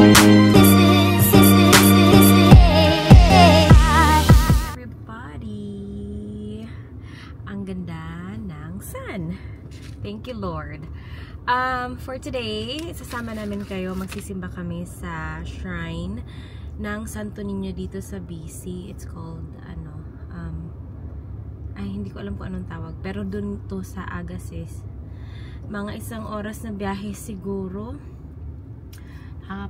Everybody, ang ganda ng sun. Thank you, Lord. For today, sasama namin kayo, magsisimba kami sa shrine ng Santo Niño dito sa BC. It's called, hindi ko alam kung anong tawag, pero dun to sa Agassiz. Mga 1 oras na biyahe siguro.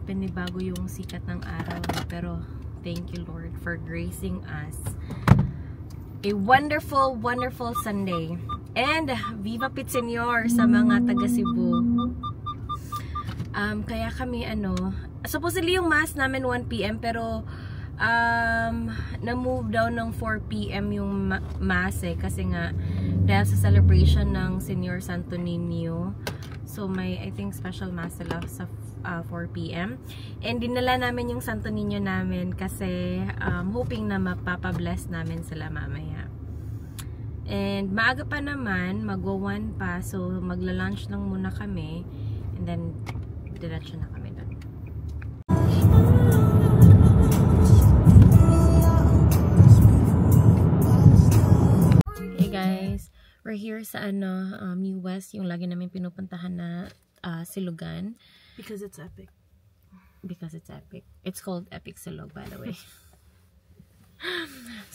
Pinibago yung sikat ng araw, pero thank you, Lord, for gracing us a wonderful, wonderful Sunday. And Viva Pit Señor sa mga taga Cebu. Kaya kami supposedly yung mass namin 1 PM pero na-move down ng 4 PM yung mass kasi nga dahil sa celebration ng Senior Santo Niño. So may, I think, special mass sila sa 4 PM. And dinala namin yung Santo Niño namin kasi hoping na mapapabless namin sila mamaya. And maaga pa naman, magwa-1 pa, so magla-lunch lang muna kami and then diretso na kami doon. Hey guys, we're here sa New West, yung lagi namin pinupuntahan na Silugan. Because it's epic. Because it's epic. It's called Epic Silog, by the way.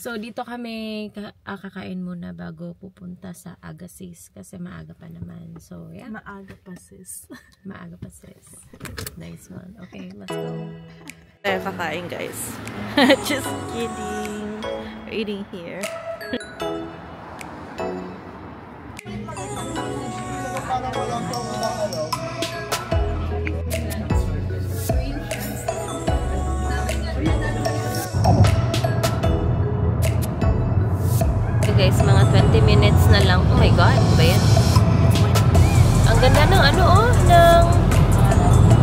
So, dito kami kakain muna bago pupunta sa Agassiz kasi maaga pa naman. So, yeah. Maaga pa, sis. Maaga pa, sis. Nice one. Okay, let's go. Tayo kakain, guys. Just kidding. We're eating here. Guys, mga 20 minutes na lang. Oh my god, ba yan? Ang ganda ng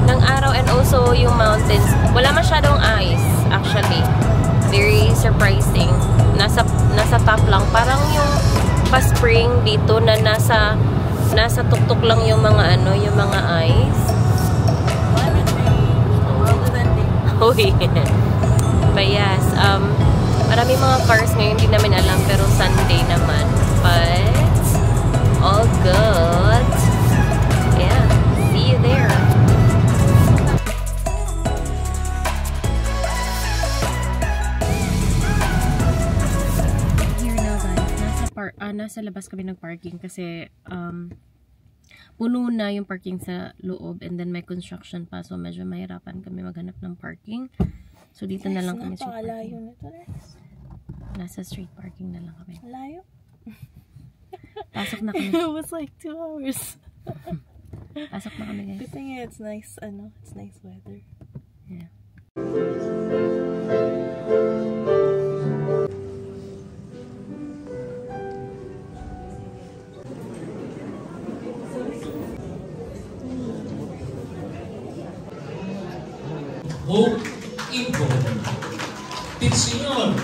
ng araw and also yung mountains. Wala masyadong ice actually. Very surprising. Nasa top lang. Parang yung pa-spring dito na nasa tuktok lang yung mga yung mga ice. Uy. But yes, maraming mga cars ngayon, hindi namin alam, pero Sunday naman. But all good. Yeah, see you there. Here now guys, nasa labas kami nag-parking kasi puno na yung parking sa loob and then may construction pa, so medyo mahirapan kami maghanap ng parking. So dito na lang kami street parking. Nasa street parking na lang kami. Layo? Pasok na kami. It was like 2 hours. Pasok na kami, guys. Good thing it's nice, it's nice weather. Yeah. Hope Info. Pit Señor.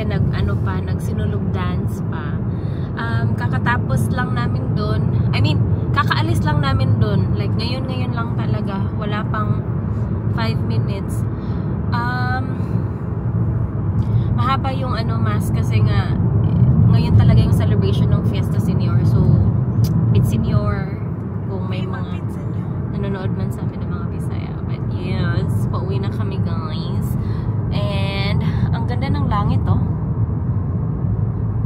kasi nagsinulog dance pa. Kakatapos lang namin doon. I mean, kakaalis lang namin doon. Like, ngayon lang talaga. Wala pang 5 minutes. Mahaba yung mass kasi nga ngayon talaga yung celebration ng Fiesta Senior. So, Pit Senior kung may mga nanonood man sa amin ng mga Bisaya. But yes, pauwi na kami guys. And ang ganda ng langit oh.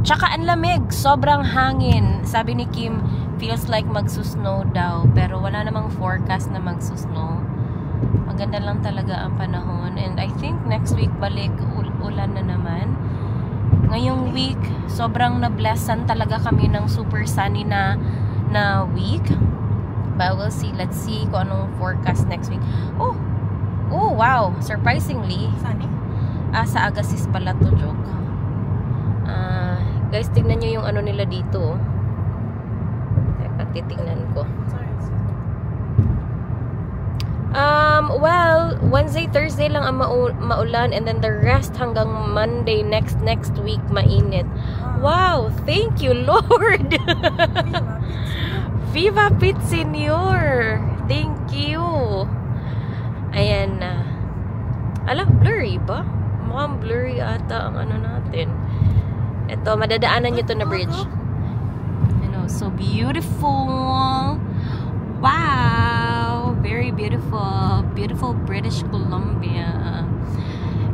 Tsaka ang lamig, sobrang hangin. Sabi ni Kim, feels like magsusnow daw. Pero wala namang forecast na magsusnow. Maganda lang talaga ang panahon. And I think next week balik ulan na naman. Ngayong week, sobrang na-blessan talaga kami ng super sunny na week. But we'll see. Let's see kung anong forecast next week. Oh, wow. Surprisingly, Sunny? Sa Agassiz pala to, joke. Guys, tignan nyo yung nila dito. Teka, titignan ko. Well, Wednesday, Thursday lang ang maulan, and then the rest hanggang Monday next week mainit. Wow, thank you Lord. Viva Pit Senior. Thank you. Ayan na. Blurry ba? Mukhang blurry ata ang natin. Ito, madadaanan nyo to na bridge. So beautiful. Wow, very beautiful. Beautiful British Columbia.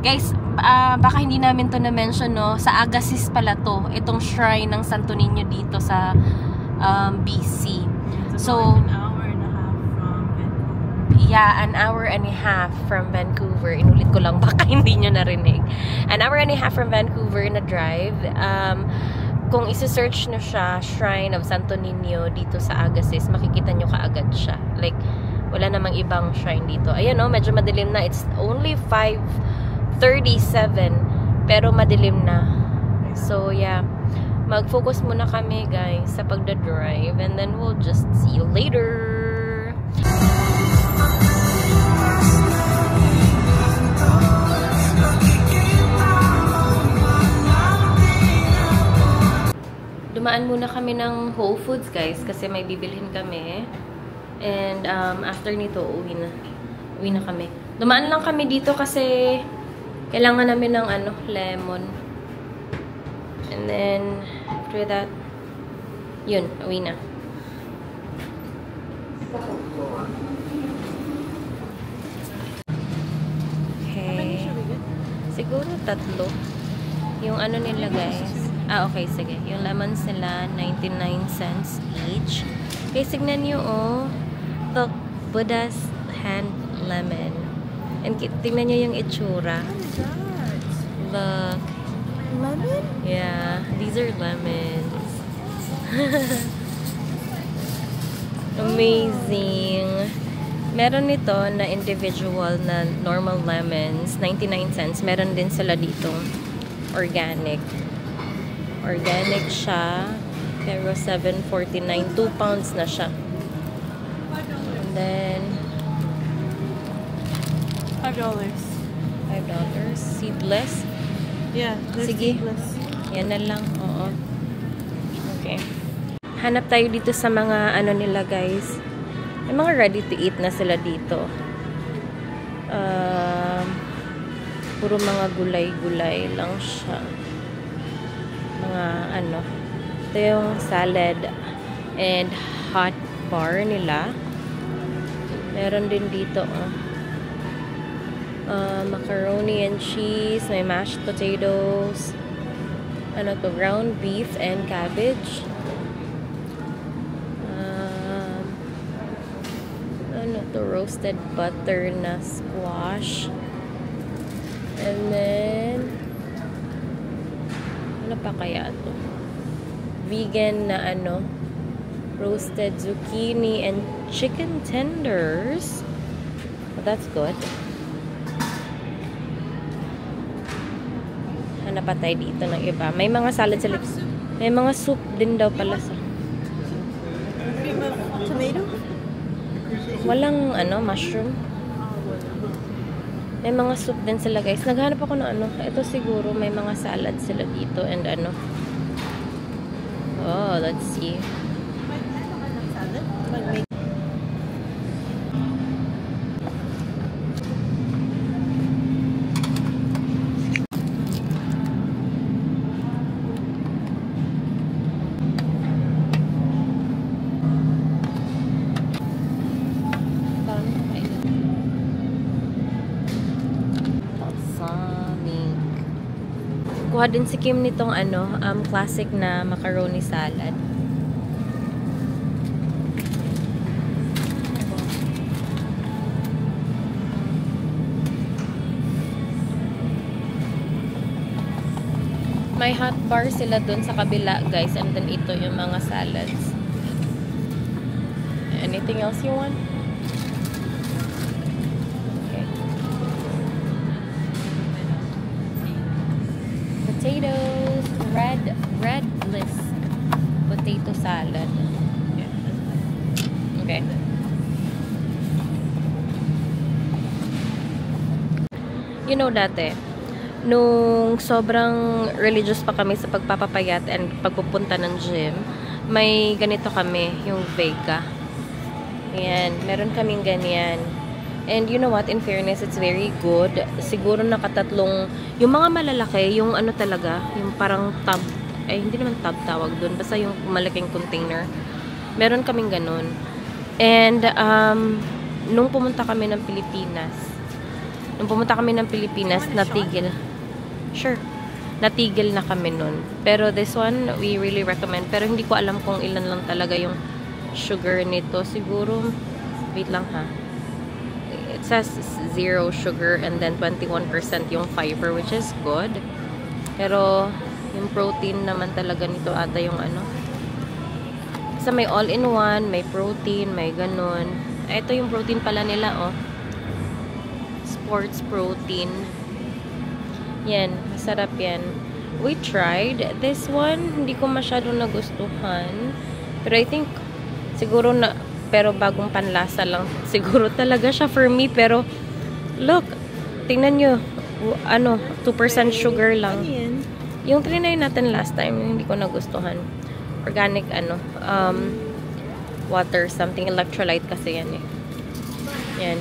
Guys, baka hindi namin to na-mention, no? Sa Agassiz pala to. Itong shrine ng Santo Niño dito sa BC. So, an hour and a half from Vancouver. Yeah, an hour and a half from Vancouver. Inulit ko lang, baka hindi nyo narinig. An hour and a half from Vancouver na drive. Kung isi-search nyo siya, Shrine of Santo Niño dito sa Agassiz, makikita nyo kaagad siya. Like, wala namang ibang shrine dito. Ayan o, medyo madilim na. It's only 5:37, pero madilim na. So, yeah. Mag-focus muna kami, guys, sa pagda-drive. And then, we'll just see you later. Dumaan muna kami ng Whole Foods, guys, kasi may bibilhin kami. And after nito, uwi na kami. Dumaan lang kami dito kasi kailangan namin ng lemon. And then after that, yun, uwi na. Okay. Siguro 3. Yung nila, guys. Okay, sige. Yung lemons nila, 99 cents each. Okay, signan nyo, Look, Buddha's hand lemon. And tingnan nyo yung itsura. Look. Lemon? Yeah, these are lemons. Amazing. Meron nito na individual na normal lemons, 99 cents. Meron din sila dito organic. Organic siya, pero 7.49, 2 pounds na siya. And then $5. $5. Seedless? Yeah, sige. Seedless. Yan na lang, oo. Okay. Hanap tayo dito sa mga nila, guys. May mga ready to eat na sila dito. Puro mga gulay-gulay lang siya. Mga ito yung salad and hot bar nila. Meron din dito macaroni and cheese, may mashed potatoes, ground beef and cabbage, roasted butter na squash, and then ano pa kaya ito? Vegan na roasted zucchini and chicken tenders. Well, that's good. Hanap pa tayo dito ng iba. May mga salad sila. May mga soup din daw pala sa. Tomato? Walang mushroom. May mga soup din sila guys. Naghanap ako ng ano. Ito siguro may mga salad sila dito and ano. Oh, let's see. Kuha din si Kim nitong ano, classic na macaroni salad. May hot bar sila dun sa kabila, guys. And then ito yung mga salads. Anything else you want? Potatoes, red bliss potato salad. Okay. You know, dati, nung sobrang religious pa kami sa pagpapapayat and pagpupunta ng gym, may ganito kami, yung Vega. Ayan, meron kaming ganyan. And you know what, in fairness, it's very good. Siguro nakatatlong, yung mga malalaki, yung ano talaga, yung parang tub, hindi naman tub tawag dun, basta yung malaking container. Meron kaming ganun. And, nung pumunta kami ng Pilipinas, natigil. Sure. Natigil na kami nun. Pero this one, we really recommend. Pero hindi ko alam kung ilan lang talaga yung sugar nito. Siguro, wait lang ha. It says 0 sugar and then 21% yung fiber, which is good. Pero yung protein naman talaga nito ata yung ano. Kasi may all-in-one, may protein, may ganun. Ito yung protein pala nila, oh. Sports protein. Yan, masarap yan. We tried this one. Hindi ko masyadong nagustuhan. Pero I think, siguro na, pero bagong panlasa lang. Siguro talaga siya for me. Pero, look, tingnan nyo. Ano, 2% sugar lang. Yung trinay natin last time, hindi ko nagustuhan. Organic, ano, water, something, electrolyte kasi yan eh. Yan.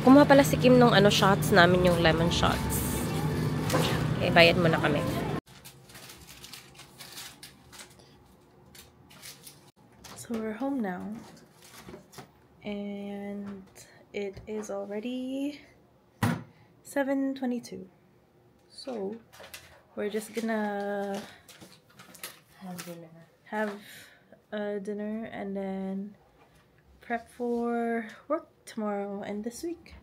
Kumuha pala si Kim nung ano, shots namin, yung lemon shots. Okay, bayad muna kami. So we're home now, and it is already 7:22. So we're just gonna have dinner and then prep for work tomorrow and this week.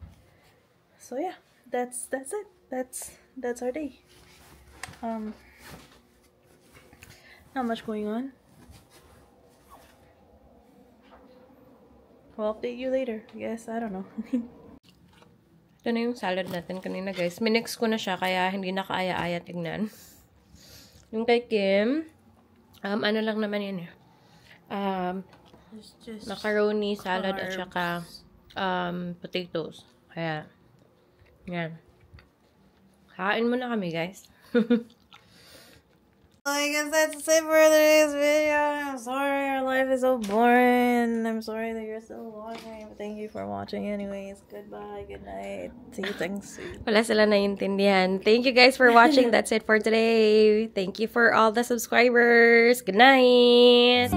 So yeah, that's it. That's our day. Not much going on. I'll update you later. I guess, I don't know. Ito na yung salad natin kanina, guys. Minix ko na siya, kaya hindi na kaaya-aya tignan. Yung kay Kim, ano lang naman yan eh. Macaroni, salad, at saka potatoes. Kaya, yan. Kain muna kami, guys. I guess that's it for today's video. I'm sorry our life is so boring. I'm sorry that you're still watching. But thank you for watching anyways. Goodbye, good night. See you next week. Wala sila naiintindihan. Thank you guys for watching. That's it for today. Thank you for all the subscribers. Good night.